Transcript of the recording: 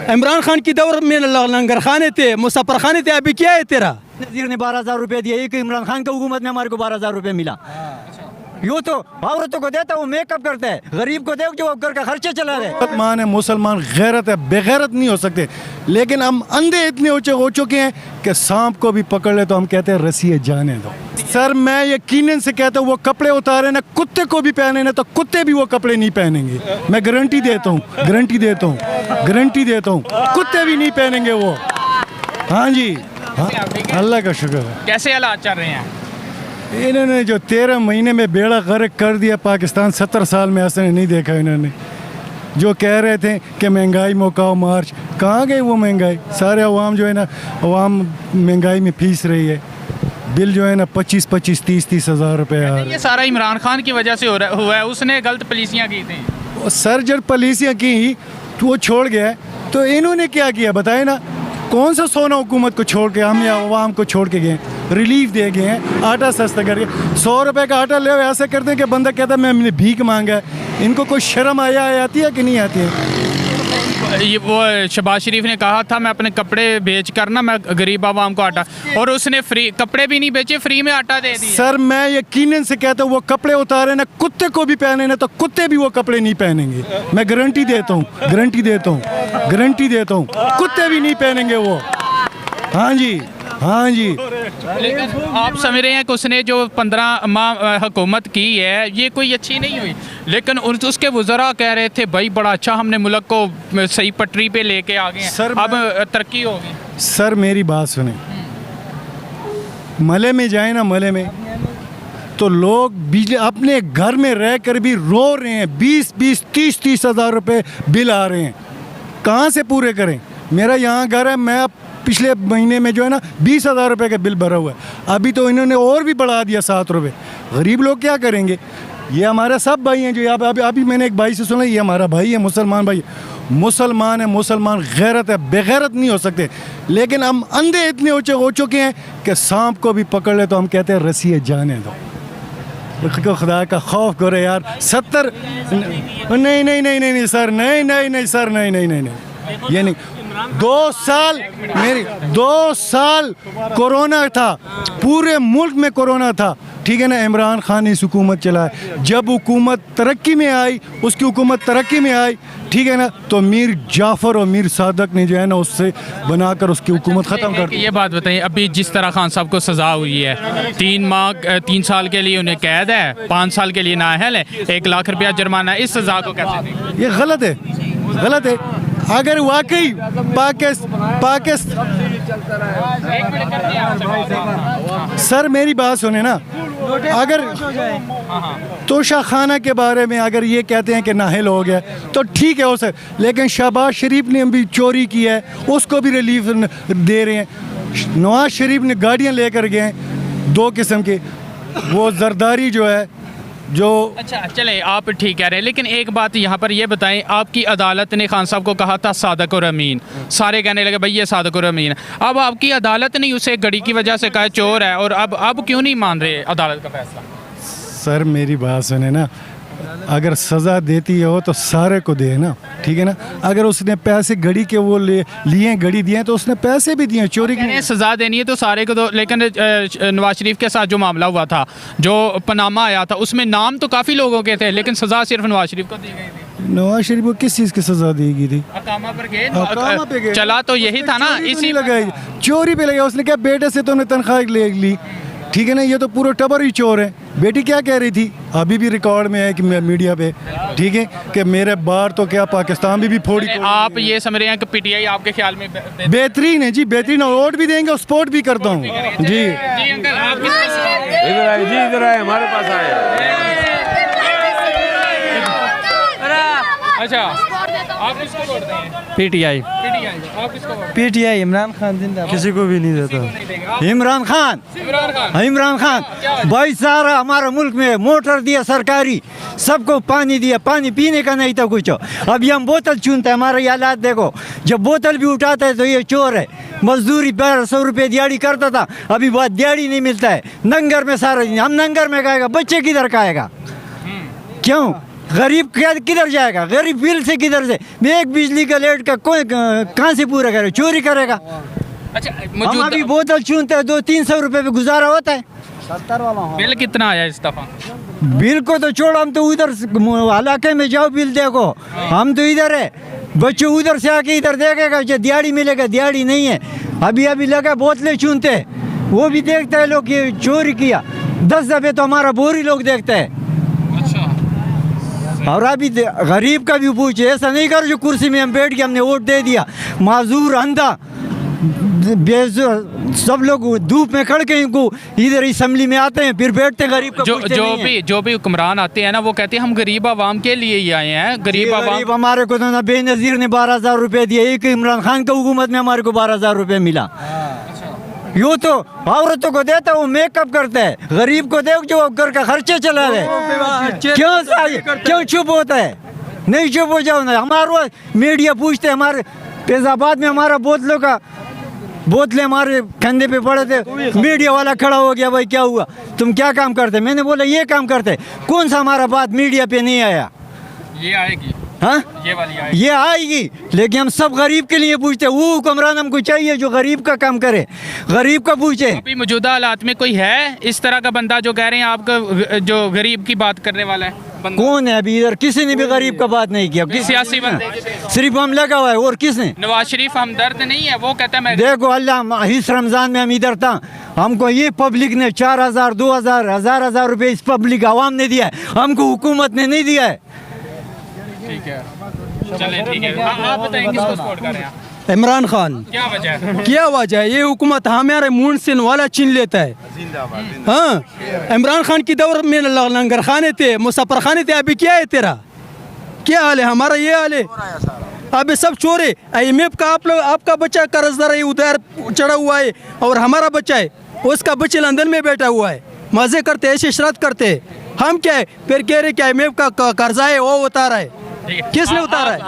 इमरान खान की दौर में लंगर खाने थे, मुसफर खाने थे, अभी क्या है तेरा? नज़ीर ने 12,000 रुपये दिए, एक इमरान खान की हुकूमत में हमारे को 12,000 रुपये मिला। यूँ तो औरतों को देता, वो मेकअप करता है, गरीब को देख जो घर का खर्चे चला रहे। मुसलमान है, मुसलमान गैरत है, बेगैरत नहीं हो सकते। लेकिन हम अंधे इतने ऊंचे हो चुके हैं कि सांप को भी पकड़ ले तो हम कहते हैं रस्सी जाने दो। सर मैं यकीनन से कहता हूँ, वो कपड़े उतारे ना, कुत्ते को भी पहने ना, तो कुत्ते भी वो कपड़े नहीं पहनेंगे। मैं गारंटी देता हूँ, गारंटी देता हूँ, गारंटी देता हूँ, कुत्ते भी नहीं पहनेंगे वो। हाँ जी, हाँ, अल्लाह का शुक्र है। कैसे हालात चल रहे हैं? इन्होंने जो 13 महीने में बेड़ा गर्क कर दिया पाकिस्तान, 70 साल में ऐसा नहीं देखा इन्होंने। जो कह रहे थे कि महंगाई मुकाओ मार्च, कहाँ गई वो महंगाई? सारे अवाम जो है ना, अवाम महंगाई में फीस रही है। बिल जो है ना 25-25, 30-30 हज़ार रुपये आ रहे हैं। ये सारा इमरान खान की वजह से हुआ है, उसने गलत पॉलिसियाँ की थी। सर जब पॉलिसियाँ की तो वो छोड़ गया, तो इन्होंने क्या किया बताए ना? कौन सा सोना हुकूमत को छोड़ के हम या अवाम को छोड़ के गए? रिलीफ दे गए हैं, आटा सस्ता करके। 100 रुपये का आटा ले ऐसे करते हैं कि बंदा कहता है मैंने भीख मांगा है। इनको कोई शर्म आती है कि नहीं आती है? ये वो शहबाज शरीफ ने कहा था मैं अपने कपड़े बेच कर ना मैं गरीब आवाम को आटा, और उसने फ्री कपड़े भी नहीं बेचे, फ्री में आटा दे दिया। सर मैं यकीनन से कहता हूँ, वो कपड़े उतारे ना, कुत्ते को भी पहने ना, तो कुत्ते भी वो कपड़े नहीं पहनेंगे। मैं गारंटी देता हूँ, गारंटी देता हूँ, गारंटी देता हूँ, कुत्ते भी नहीं पहनेंगे वो। हाँ जी, हाँ जी। लेकिन आप समझ रहे हैं कि उसने जो 15 माह हुकूमत की है ये कोई अच्छी नहीं हुई, लेकिन उसके वज़रा कह रहे थे भाई बड़ा अच्छा हमने मुल्क को सही पटरी पे लेके आ गए हैं, अब तरक्की होगी। सर मेरी बात सुने, मले में जाए ना, मले में तो लोग बिजली अपने घर में रह कर भी रो रहे हैं। 20-20, 30-30 हज़ार रुपये बिल आ रहे हैं, कहाँ से पूरे करें? मेरा यहाँ घर है, मैं पिछले महीने में जो है ना 20,000 रुपये का बिल भरा हुआ है। अभी तो इन्होंने और भी बढ़ा दिया 7 रुपये। गरीब लोग क्या करेंगे? ये हमारे सब भाई हैं जो अभी मैंने एक भाई से सुना, ये हमारा भाई है, मुसलमान भाई। मुसलमान है, मुसलमान गैरत है, बेगैरत नहीं हो सकते। लेकिन हम अंधे इतने ऊंचे हो चुके हैं कि सांप को भी पकड़ ले तो हम कहते हैं रस्सी जाने दो। खुदा का खौफ करो यार। 70 नहीं सर, नहीं सर, नहीं, ये नहीं। 2 साल मेरी 2 साल कोरोना था, पूरे मुल्क में कोरोना था, ठीक है ना? इमरान खान ने इस हुकूमत चलाया। जब हुकूमत तरक्की में आई, उसकी हुकूमत तरक्की में आई, ठीक है ना, तो मीर जाफ़र और मीर सादक ने जो है ना उससे बनाकर उसकी हुकूमत ख़त्म कर दी। ये बात बताइए, अभी जिस तरह खान साहब को सज़ा हुई है, 3 साल के लिए उन्हें कैद है, 5 साल के लिए नाअहल है, 1 लाख रुपया जुर्माना है, इस सज़ा को कैसे देखें? ये गलत है, गलत है। अगर वाकई सर मेरी बात सुने ना, अगर तोशा खाना के बारे में अगर ये कहते हैं कि नाहिल हो गया तो ठीक है हो सर, लेकिन शहबाज शरीफ ने भी चोरी की है, उसको भी रिलीफ दे रहे हैं। नवाज शरीफ ने गाड़ियाँ लेकर गए 2 किस्म के, वो जरदारी जो है जो। अच्छा चले आप ठीक कह रहे हैं, लेकिन एक बात यहाँ पर ये बताएं, आपकी अदालत ने खान साहब को कहा था सादक और अमीन, सारे कहने लगे भाई ये सादक और अमीन है। अब आपकी अदालत ने उसे घड़ी की वजह से कहा चोर है, और अब क्यों नहीं मान रहे अदालत का फैसला? सर मेरी बात सुने ना, अगर सज़ा देती हो तो सारे को दे ना, ठीक है ना? अगर उसने पैसे घड़ी के वो लिए घड़ी दिए तो उसने पैसे भी दिए, चोरी की सज़ा देनी है तो सारे को दो। लेकिन नवाज शरीफ के साथ जो मामला हुआ था, जो पनामा आया था, उसमें नाम तो काफ़ी लोगों के थे, लेकिन सज़ा सिर्फ नवाज शरीफ को दी गई थी। नवाज शरीफ को किस चीज़ की सज़ा दी गई थी? अकामा पर गए, चला तो यही था ना, इसी लगाई, चोरी पे लगा। उसने क्या बेटे से तो उन्हें तनख्वाह ले ली, ठीक है ना? ये तो पूरा टबर ही चोर है। बेटी क्या कह रही थी, अभी भी रिकॉर्ड में है कि मीडिया पे, ठीक है, कि मेरे बार तो क्या पाकिस्तान में भी फोड़ी। आप ये समझ रहे हैं कि पीटीआई आपके ख्याल में बेहतरीन है जी, बेहतरीन, वोट भी देंगे और सपोर्ट भी करता हूँ जी। अंकल आप इधर आए जी, इधर आए, हमारे पास आए। अच्छा आप किसको वोट देंगे? पीटीआई। आप किसको वोट? पीटीआई, इमरान खान जिंदाबाद। किसी को भी नहीं देता। इमरान खान 22 साल हमारे मुल्क में मोटर दिया सरकारी, सबको पानी दिया, पानी पीने का नहीं था कुछ। अभी हम बोतल चुनते हैं, हमारे हालात देखो, जब बोतल भी उठाता है तो ये चोर है। मजदूरी 1200 रुपये दिहाड़ी करता था, अभी बहुत दिहाड़ी नहीं मिलता है। नंगर में सारा दिन हम नंगर में खाएगा, बच्चे किधर खाएगा? क्यों? गरीब किधर जाएगा? गरीब बिल से किधर से एक बिजली का लेट का कोई कहाँ से पूरा करे? चोरी करेगा। अच्छा हम अभी बोतल चूनते हैं 200-300 रुपए पे गुजारा होता है। बिल कितना आया इस दफा? बिल को तो छोड़ो, हम तो उधर इलाके में जाओ बिल देखो, हम तो इधर है। बच्चों उधर से आके इधर देखेगा जो दिहाड़ी मिलेगा, दिहाड़ी नहीं है। अभी अभी लगा बोतलें चूनते, वो भी देखता है लोग ये चोरी किया। 10 दफे तो हमारा बोरी लोग देखते हैं। और अभी गरीब का भी पूछे, ऐसा नहीं कर जो कुर्सी में हम बैठ के हमने वोट दे दिया। माजूर, अंधा, सब लोग धूप में खड़ के इनको इधर असेंबली में आते हैं, फिर बैठते हैं। गरीब का जो भी हुक्मरान आते हैं ना, वो कहते हैं हम गरीब आवाम के लिए ही आए हैं। गरीब आवाम हमारे को तो ना बेनजीर ने 12,000 रुपए दिए। एक इमरान खान का हुकूमत में हमारे को 12,000 रुपए मिला। यूँ तो औरतों को देता वो मेकअप करते हैं, गरीब को देख जो घर का खर्चे चला रहे। क्यों चुप होता है? नहीं चुप हो जाओ ना। हमारा मीडिया पूछते, हमारे फैजाबाद में हमारा बोतलें हमारे कंधे पे पड़े थे। मीडिया वाला खड़ा हो गया, भाई क्या हुआ, तुम क्या काम करते? मैंने बोला ये काम करते। कौन सा हमारा बात मीडिया पे नहीं आया? ये आएगी, हाँ ये वाली आएगी। ये आएगी, लेकिन हम सब गरीब के लिए पूछते हैं। वो हुक्मरान हमको चाहिए जो गरीब का काम करे, गरीब का पूछे। अभी मौजूदा हालात में कोई है इस तरह का बंदा जो कह रहे हैं आपका, जो गरीब की बात करने वाला है? कौन है अभी इधर? किसी ने भी गरीब का बात नहीं किया। सियासी बंदे सिर्फ हम लगा हुआ है, और किसने? नवाज शरीफ हमदर्द नहीं है, वो कहता है मैं देखो अल्लाह, इस रमजान में हम इधर था, हमको ये पब्लिक ने 4,000, 2,000, 1,000 रुपए इस पब्लिक आवाम ने दिया है, हमको हुकूमत ने नहीं दिया है। ठीक है, चले ठीक है। आप बताएं किसको सपोर्ट कर रहे हैं? इमरान खान। क्या वजह है? क्या वजह है? ये हुकूमत हमारे मुंह से वाला छीन लेता है। हाँ, इमरान खान की दौर में लंगर खाने थे, मुसाफर खाने थे, अभी क्या है तेरा? क्या हाल है? हमारा ये हाल है। अभी सब चोरे। IMF का आपका बच्चा कर्जदार है, उधर चढ़ा हुआ है, और हमारा बच्चा है उसका बच्चा लंदन में बैठा हुआ है। मजे करते, ऐसे शरारत करते। हम क्या है फिर कह रहे कि IMF का कर्जा है वो उतारा है। किसने उतारा है?